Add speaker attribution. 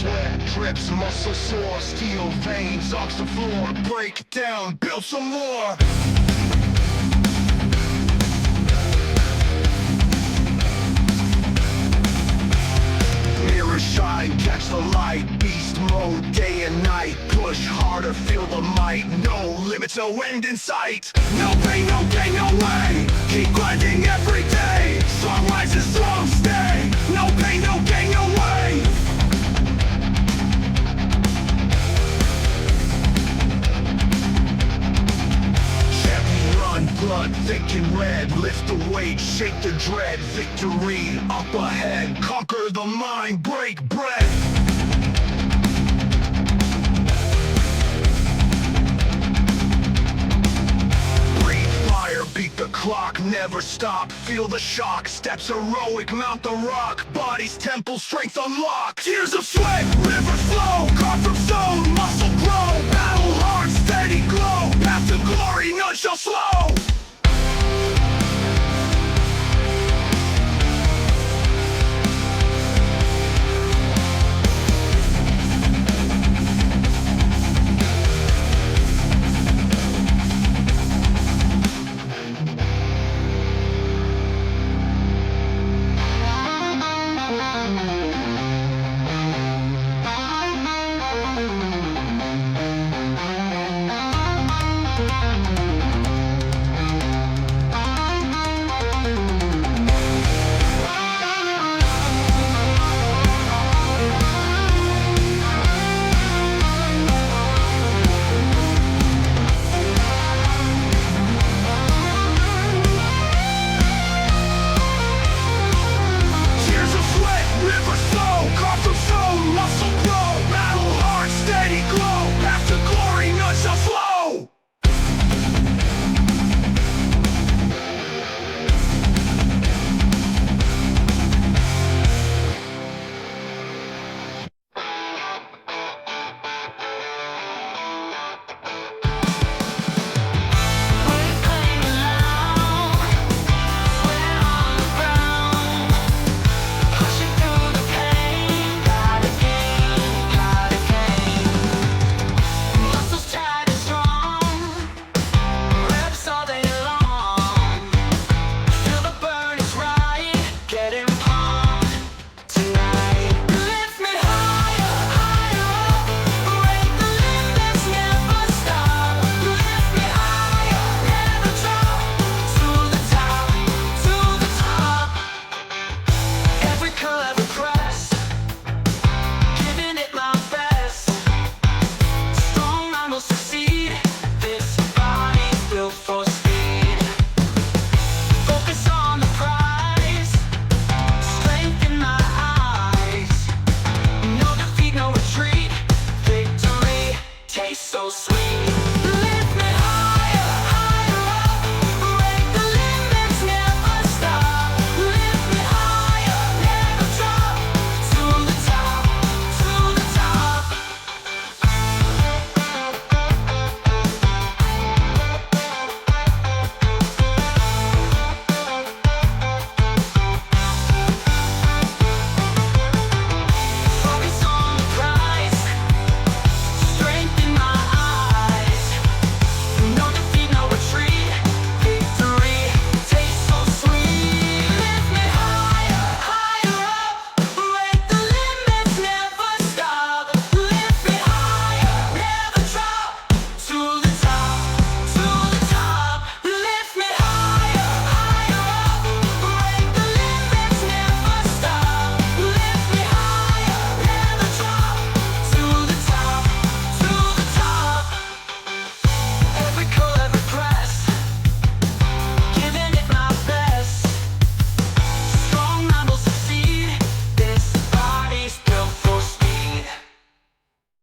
Speaker 1: Sweat drips, muscle sore, steel veins off the floor. Break down, build some more. Mirror shine, catch the light. Beast mode, day and night. Push harder, feel the might. No limits, no end in sight. No pain, no gain, no way. Keep grinding every day. Strong rises, strong stay. No pain, no gain, no way. Champion run, blood thick and red. Lift the weight, shake the dread. Victory up ahead. Conquer the mind, break bread. Beat the clock, never stop, feel the shock. Steps heroic, mount the rock. Body's temple, strength unlocked. Tears of sweat, rivers flow. Carved from stone, muscle grow. Battle hard, steady glow. Path to glory, none shall slow.